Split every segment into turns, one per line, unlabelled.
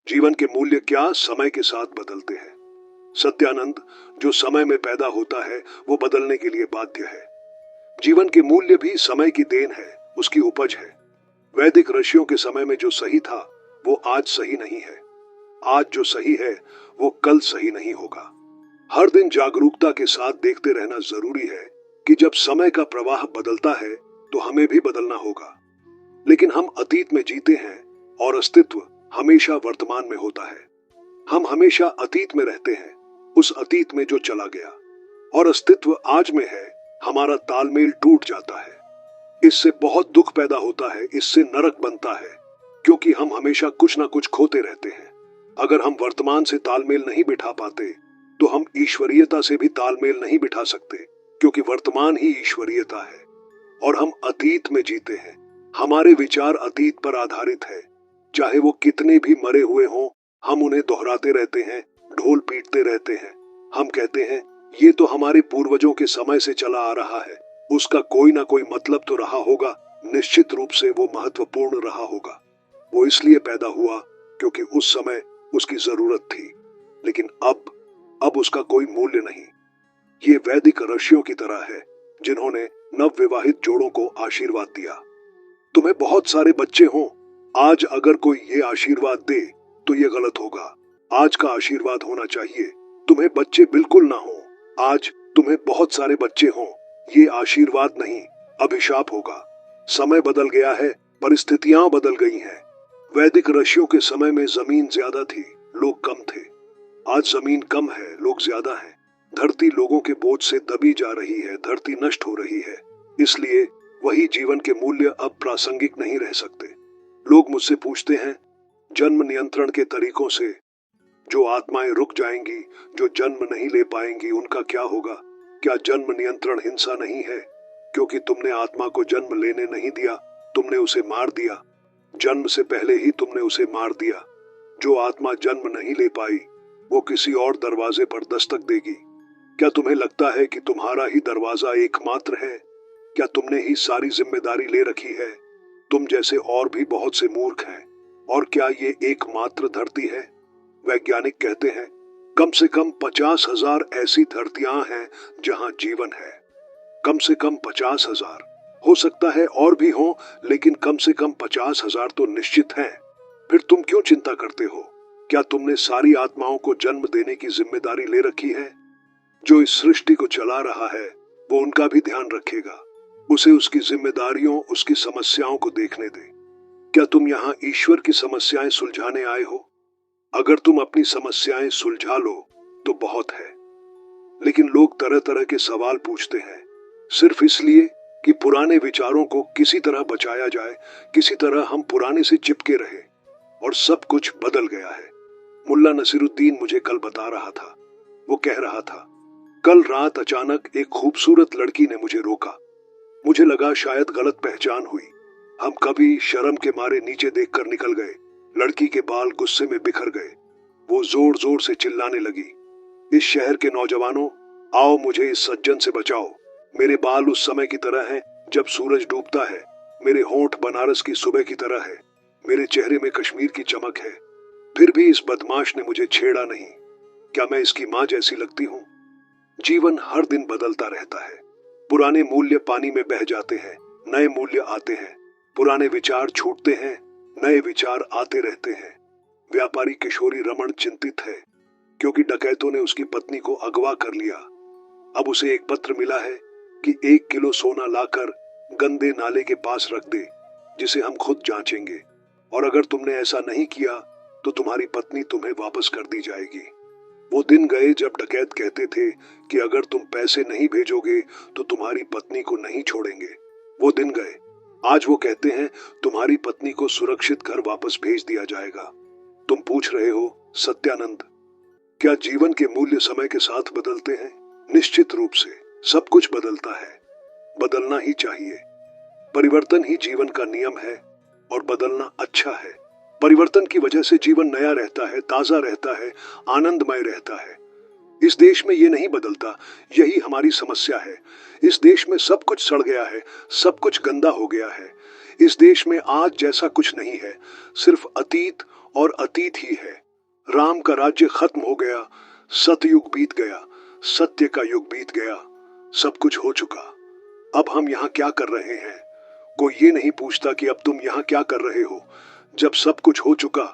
जीवन के मूल्य क्या समय के साथ बदलते हैं। सत्यानंद, जो समय में पैदा होता है वो बदलने के लिए बाध्य है। जीवन के मूल्य भी समय की देन है, उसकी उपज है। वैदिक ऋषियों के समय में जो सही था वो आज सही नहीं है। आज जो सही है वो कल सही नहीं होगा। हर दिन जागरूकता के साथ देखते रहना जरूरी है कि जब समय का प्रवाह बदलता है तो हमें भी बदलना होगा। लेकिन हम अतीत में जीते हैं और अस्तित्व हमेशा वर्तमान में होता है। हम हमेशा अतीत में रहते हैं, उस अतीत में जो चला गया, और अस्तित्व आज में है। हमारा तालमेल टूट जाता है, इससे बहुत दुख पैदा होता है, इससे नरक बनता है, क्योंकि हम हमेशा कुछ ना कुछ खोते रहते हैं। अगर हम वर्तमान से तालमेल नहीं बिठा पाते तो हम ईश्वरीयता से भी तालमेल नहीं बिठा सकते, क्योंकि वर्तमान ही ईश्वरीयता है। और हम अतीत में जीते हैं, हमारे विचार अतीत पर आधारित है। चाहे वो कितने भी मरे हुए हों, हम उन्हें दोहराते रहते हैं, ढोल पीटते रहते हैं। हम कहते हैं ये तो हमारे पूर्वजों के समय से चला आ रहा है, उसका कोई ना कोई मतलब तो रहा होगा, निश्चित रूप से वो महत्वपूर्ण रहा होगा। वो इसलिए पैदा हुआ क्योंकि उस समय उसकी जरूरत थी, लेकिन अब उसका कोई मूल्य नहीं। ये वैदिक ऋषियों की तरह है जिन्होंने नवविवाहित जोड़ों को आशीर्वाद दिया। तुम्हें बहुत सारे बच्चे हों, आज अगर कोई ये आशीर्वाद दे तो ये गलत होगा। आज का आशीर्वाद होना चाहिए तुम्हें बच्चे बिल्कुल ना हो। आज तुम्हें बहुत सारे बच्चे हों, ये आशीर्वाद नहीं, अभिशाप होगा। समय बदल गया है, परिस्थितियां बदल गई हैं। वैदिक ऋषियों के समय में जमीन ज्यादा थी, लोग कम थे। आज जमीन कम है, लोग ज्यादा हैं। धरती लोगों के बोझ से दबी जा रही है, धरती नष्ट हो रही है। इसलिए वही जीवन के मूल्य अब प्रासंगिक नहीं रह सकते। लोग मुझसे पूछते हैं, जन्म नियंत्रण के तरीकों से जो आत्माएं रुक जाएंगी, जो जन्म नहीं ले पाएंगी, उनका क्या होगा? क्या जन्म नियंत्रण हिंसा नहीं है? क्योंकि तुमने आत्मा को जन्म लेने नहीं दिया, तुमने उसे मार दिया। जन्म से पहले ही तुमने उसे मार दिया। जो आत्मा जन्म नहीं ले पाई वो किसी और दरवाजे पर दस्तक देगी। क्या तुम्हें लगता है कि तुम्हारा ही दरवाजा एकमात्र है? क्या तुमने ही सारी जिम्मेदारी ले रखी है? तुम जैसे और भी बहुत से मूर्ख हैं। और क्या ये एकमात्र धरती है? वैज्ञानिक कहते हैं कम से कम 50,000 ऐसी धरतियां हैं जहां जीवन है। कम से कम 50,000, हो सकता है और भी हो, लेकिन कम से कम 50,000 तो निश्चित हैं। फिर तुम क्यों चिंता करते हो? क्या तुमने सारी आत्माओं को जन्म देने की जिम्मेदारी ले रखी है? जो इस सृष्टि को चला रहा है वो उनका भी ध्यान रखेगा। उसे उसकी जिम्मेदारियों, उसकी समस्याओं को देखने दे। क्या तुम यहाँ ईश्वर की समस्याएं सुलझाने आए हो? अगर तुम अपनी समस्याएं सुलझा लो तो बहुत है। लेकिन लोग तरह तरह के सवाल पूछते हैं सिर्फ इसलिए कि पुराने विचारों को किसी तरह बचाया जाए, किसी तरह हम पुराने से चिपके रहे। और सब कुछ बदल गया है। मुल्ला नसीरुद्दीन मुझे कल बता रहा था, वो कह रहा था, कल रात अचानक एक खूबसूरत लड़की ने मुझे रोका। मुझे लगा शायद गलत पहचान हुई। हम कभी शर्म के मारे नीचे देखकर निकल गए। लड़की के बाल गुस्से में बिखर गए। वो जोर जोर से चिल्लाने लगी, इस शहर के नौजवानों, आओ मुझे इस सज्जन से बचाओ। मेरे बाल उस समय की तरह हैं जब सूरज डूबता है। मेरे होंठ बनारस की सुबह की तरह है। मेरे चेहरे में कश्मीर की चमक है। फिर भी इस बदमाश ने मुझे छेड़ा नहीं। क्या मैं इसकी माँ जैसी लगती हूँ? जीवन हर दिन बदलता रहता है। पुराने मूल्य पानी में बह जाते हैं, नए मूल्य आते हैं। पुराने विचार छूटते हैं, नए विचार आते रहते हैं। व्यापारी किशोरी रमन चिंतित है क्योंकि डकैतों ने उसकी पत्नी को अगवा कर लिया। अब उसे एक पत्र मिला है कि 1 किलो सोना लाकर गंदे नाले के पास रख दे, जिसे हम खुद जांचेंगे। और अगर तुमने ऐसा नहीं किया तो तुम्हारी पत्नी तुम्हें वापस कर दी जाएगी। वो दिन गए जब डकैत कहते थे कि अगर तुम पैसे नहीं भेजोगे तो तुम्हारी पत्नी को नहीं छोड़ेंगे। वो दिन गए। आज वो कहते हैं तुम्हारी पत्नी को सुरक्षित घर वापस भेज दिया जाएगा। तुम पूछ रहे हो, सत्यानंद, क्या जीवन के मूल्य समय के साथ बदलते हैं? निश्चित रूप से सब कुछ बदलता है। बदलना ही चाहिए। परिवर्तन ही जीवन का नियम है और बदलना अच्छा है। परिवर्तन की वजह से जीवन नया रहता है, ताजा रहता है, आनंदमय रहता है। इस देश में ये नहीं बदलता, यही हमारी समस्या है। इस देश में सब कुछ सड़ गया है, सब कुछ गंदा हो गया है। इस देश में आज जैसा कुछ नहीं है, सिर्फ अतीत और अतीत ही है। राम का राज्य खत्म हो गया, सतयुग बीत गया, सत्य का युग बीत गया, सब कुछ हो चुका। अब हम यहाँ क्या कर रहे हैं? कोई ये नहीं पूछता कि अब तुम यहाँ क्या कर रहे हो। जब सब कुछ हो चुका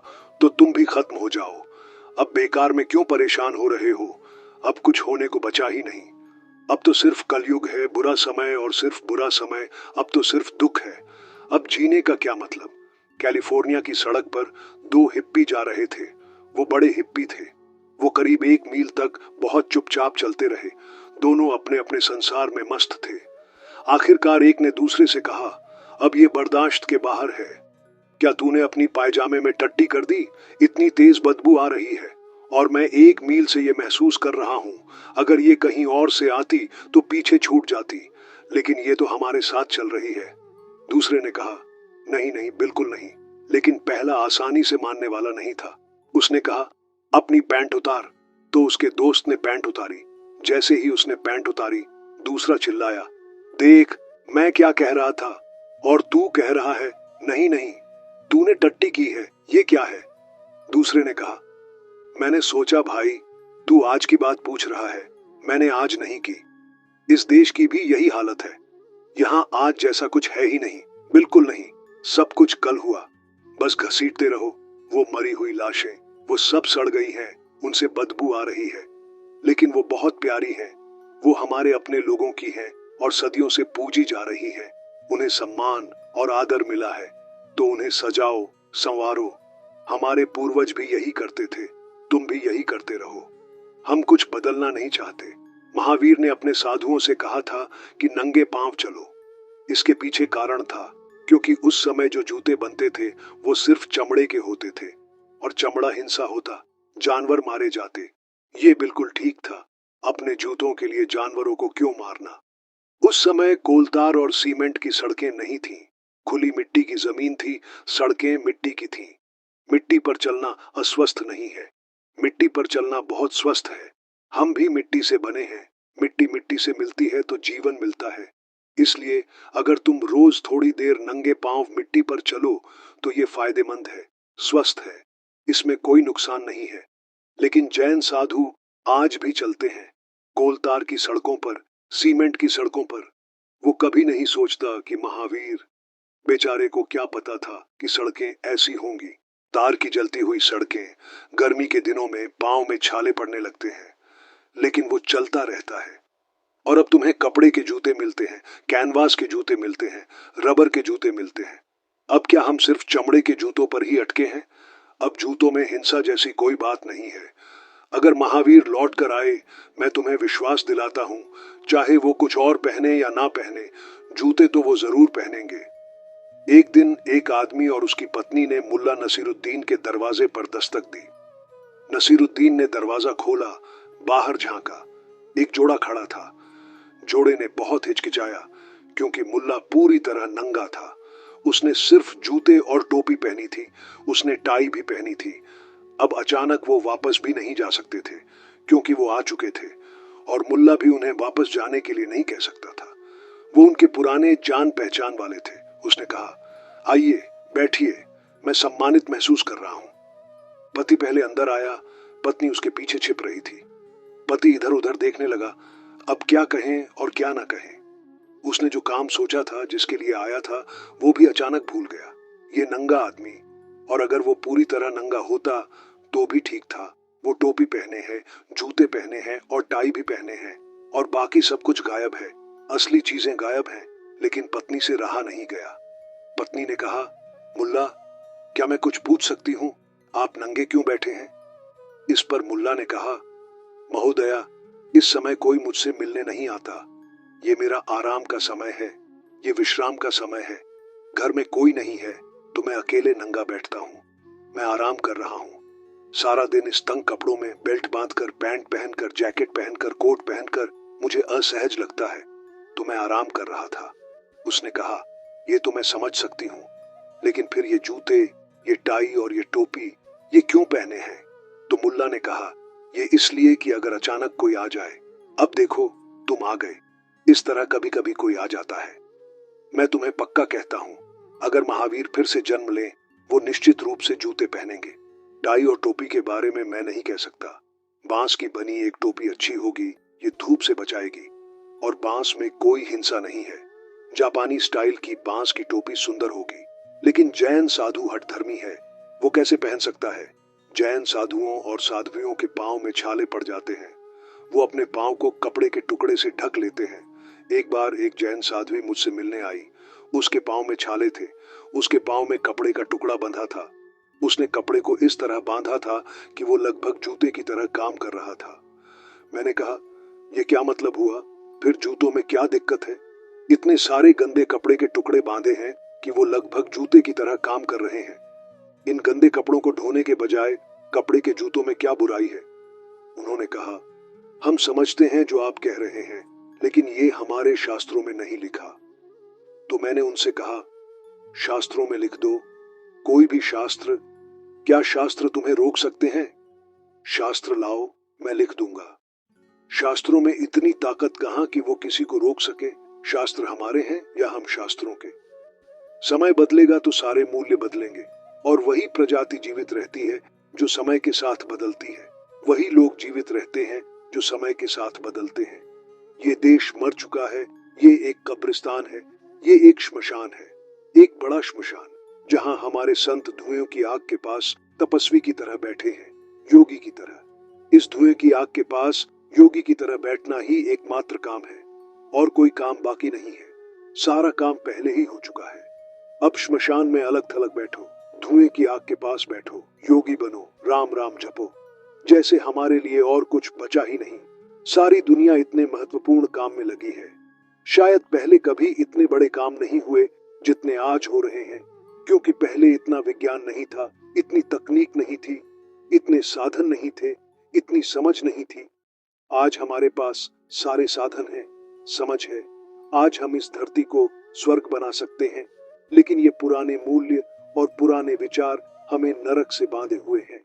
तो तुम भी खत्म हो जाओ। अब बेकार में क्यों परेशान हो रहे हो? अब कुछ होने को बचा ही नहीं। अब तो सिर्फ कलयुग है, बुरा समय और सिर्फ बुरा समय। अब तो सिर्फ दुख है। अब जीने का क्या मतलब? कैलिफोर्निया की सड़क पर दो हिप्पी जा रहे थे। वो बड़े हिप्पी थे। वो करीब 1 मील तक बहुत चुपचाप चलते रहे। दोनों अपने अपने संसार में मस्त थे। आखिरकार एक ने दूसरे से कहा, अब ये बर्दाश्त के बाहर है। क्या तूने अपनी पायजामे में टट्टी कर दी? इतनी तेज बदबू आ रही है और मैं 1 मील से ये महसूस कर रहा हूँ। अगर ये कहीं और से आती तो पीछे छूट जाती, लेकिन ये तो हमारे साथ चल रही है। दूसरे ने कहा, नहीं नहीं, बिल्कुल नहीं। लेकिन पहला आसानी से मानने वाला नहीं था। उसने कहा, अपनी पैंट उतार। तो उसके दोस्त ने पैंट उतारी। जैसे ही उसने पैंट उतारी, दूसरा चिल्लाया, देख, मैं क्या कह रहा था और तू कह रहा है नहीं नहीं, तूने टट्टी की है, ये क्या है? दूसरे ने कहा, मैंने सोचा भाई, तू आज की बात पूछ रहा है, मैंने आज नहीं की। इस देश की भी यही हालत है। यहाँ आज जैसा कुछ है ही नहीं, बिल्कुल नहीं। सब कुछ कल हुआ, बस घसीटते रहो। वो मरी हुई लाशें, वो सब सड़ गई हैं, उनसे बदबू आ रही है, लेकिन वो बहुत प्यारी हैं। वो हमारे अपने लोगों की हैं और सदियों से पूजी जा रही हैं। उन्हें सम्मान और आदर मिला है, तो उन्हें सजाओ, संवारो। हमारे पूर्वज भी यही करते थे, तुम भी यही करते रहो। हम कुछ बदलना नहीं चाहते। महावीर ने अपने साधुओं से कहा था कि नंगे पांव चलो। इसके पीछे कारण था, क्योंकि उस समय जो जूते बनते थे वो सिर्फ चमड़े के होते थे, और चमड़ा हिंसा होता, जानवर मारे जाते। ये बिल्कुल ठीक था। अपने जूतों के लिए जानवरों को क्यों मारना? उस समय कोलतार और सीमेंट की सड़कें नहीं थीं। खुली मिट्टी की जमीन थी, सड़कें मिट्टी की थीं। मिट्टी पर चलना अस्वस्थ नहीं है, मिट्टी पर चलना बहुत स्वस्थ है। हम भी मिट्टी से बने हैं। मिट्टी मिट्टी से मिलती है तो जीवन मिलता है। इसलिए अगर तुम रोज थोड़ी देर नंगे पांव मिट्टी पर चलो तो ये फायदेमंद है, स्वस्थ है, इसमें कोई नुकसान नहीं है। लेकिन जैन साधु आज भी चलते हैं, कोलतार की सड़कों पर, सीमेंट की सड़कों पर। वो कभी नहीं सोचता कि महावीर बेचारे को क्या पता था कि सड़कें ऐसी होंगी। तार की जलती हुई सड़कें, गर्मी के दिनों में पांव में छाले पड़ने लगते हैं, लेकिन वो चलता रहता है। और अब तुम्हें कपड़े के जूते मिलते हैं, कैनवास के जूते मिलते हैं, रबर के जूते मिलते हैं। अब क्या हम सिर्फ चमड़े के जूतों पर ही अटके हैं? अब जूतों में हिंसा जैसी कोई बात नहीं है। अगर महावीर लौट कर आए, मैं तुम्हें विश्वास दिलाता हूं, चाहे वो कुछ और पहने या ना पहने, जूते तो वो जरूर पहनेंगे। एक दिन एक आदमी और उसकी पत्नी ने मुल्ला नसीरुद्दीन के दरवाजे पर दस्तक दी। नसीरुद्दीन ने दरवाजा खोला, बाहर झांका। एक जोड़ा खड़ा था। जोड़े ने बहुत हिचकिचाया, क्योंकि मुल्ला पूरी तरह नंगा था। उसने सिर्फ जूते और टोपी पहनी थी, उसने टाई भी पहनी थी। अब अचानक वो वापस भी नहीं जा सकते थे, क्योंकि वो आ चुके थे, और मुल्ला भी उन्हें वापस जाने के लिए नहीं कह सकता था। वो उनके पुराने जान पहचान वाले थे। उसने कहा, आइए बैठिए, मैं सम्मानित महसूस कर रहा हूं। पति पहले अंदर आया, पत्नी उसके पीछे छिप रही थी। पति इधर उधर देखने लगा, अब क्या कहें और क्या ना कहें। उसने जो काम सोचा था, जिसके लिए आया था, वो भी अचानक भूल गया। ये नंगा आदमी, और अगर वो पूरी तरह नंगा होता तो भी ठीक था। वो टोपी पहने हैं, जूते पहने हैं और टाई भी पहने हैं, और बाकी सब कुछ गायब है। असली चीजें गायब हैं, लेकिन पत्नी से रहा नहीं गया। पत्नी ने कहा, मुल्ला, क्या मैं कुछ पूछ सकती हूँ? आप नंगे क्यों बैठे हैं? इस पर मुल्ला ने कहा, महोदया, इस समय कोई मुझसे मिलने नहीं आता। ये मेरा आराम का समय है, ये विश्राम का समय है। घर में कोई नहीं है तो मैं अकेले नंगा बैठता हूँ। मैं आराम कर रहा हूँ। सारा दिन इस तंग कपड़ों में बेल्ट बांधकर, पैंट पहनकर, जैकेट पहनकर, कोट पहनकर मुझे असहज लगता है, तो मैं आराम कर रहा था। उसने कहा, ये तो मैं समझ सकती हूँ, लेकिन फिर ये जूते, ये टाई और ये टोपी, ये क्यों पहने हैं? तो मुल्ला ने कहा, ये इसलिए कि अगर अचानक कोई आ जाए। अब देखो, तुम आ गए। इस तरह कभी कभी कोई आ जाता है। मैं तुम्हें पक्का कहता हूं, अगर महावीर फिर से जन्म लें, वो निश्चित रूप से जूते पहनेंगे। टाई और टोपी के बारे में मैं नहीं कह सकता। बांस की बनी एक टोपी अच्छी होगी, ये धूप से बचाएगी, और बांस में कोई हिंसा नहीं है। जापानी स्टाइल की बांस की टोपी सुंदर होगी, लेकिन जैन साधु हठधर्मी है, वो कैसे पहन सकता है? जैन साधुओं और साध्वियों के पांव में छाले पड़ जाते हैं, वो अपने पांव को कपड़े के टुकड़े से ढक लेते हैं। एक बार एक जैन साध्वी मुझसे मिलने आई, उसके पांव में छाले थे, उसके पांव में कपड़े का टुकड़ा बंधा था। उसने कपड़े को इस तरह बांधा था कि वो लगभग जूते की तरह काम कर रहा था। मैंने कहा, यह क्या मतलब हुआ? फिर जूतों में क्या दिक्कत है? इतने सारे गंदे कपड़े के टुकड़े बांधे हैं कि वो लगभग जूते की तरह काम कर रहे हैं। इन गंदे कपड़ों को धोने के बजाय कपड़े के जूतों में क्या बुराई है? उन्होंने कहा, हम समझते हैं जो आप कह रहे हैं, लेकिन ये हमारे शास्त्रों में नहीं लिखा। तो मैंने उनसे कहा, शास्त्रों में लिख दो, कोई भी शास्त्र। क्या शास्त्र तुम्हें रोक सकते हैं? शास्त्र लाओ, मैं लिख दूंगा। शास्त्रों में इतनी ताकत कहां कि वो किसी को रोक सके? शास्त्र हमारे हैं या हम शास्त्रों के? समय बदलेगा तो सारे मूल्य बदलेंगे, और वही प्रजाति जीवित रहती है जो समय के साथ बदलती है। वही लोग जीवित रहते हैं जो समय के साथ बदलते हैं। ये देश मर चुका है, ये एक कब्रिस्तान है, ये एक श्मशान है, एक बड़ा श्मशान, जहां हमारे संत धुएं की आग के पास तपस्वी की तरह बैठे हैं, योगी की तरह। इस धुएं की आग के पास योगी की तरह बैठना ही एकमात्र काम है, और कोई काम बाकी नहीं है। सारा काम पहले ही हो चुका है। अब श्मशान में अलग थलग बैठो, धुएं की आग के पास बैठो, योगी बनो, राम राम जपो, जैसे हमारे लिए और कुछ बचा ही नहीं। सारी दुनिया इतने महत्वपूर्ण काम में लगी है। शायद पहले कभी इतने बड़े काम नहीं हुए जितने आज हो रहे हैं, क्योंकि पहले इतना विज्ञान नहीं था, इतनी तकनीक नहीं थी, इतने साधन नहीं थे, इतनी समझ नहीं थी। आज हमारे पास सारे साधन हैं, समझ है। आज हम इस धरती को स्वर्ग बना सकते हैं, लेकिन ये पुराने मूल्य और पुराने विचार हमें नरक से बांधे हुए हैं।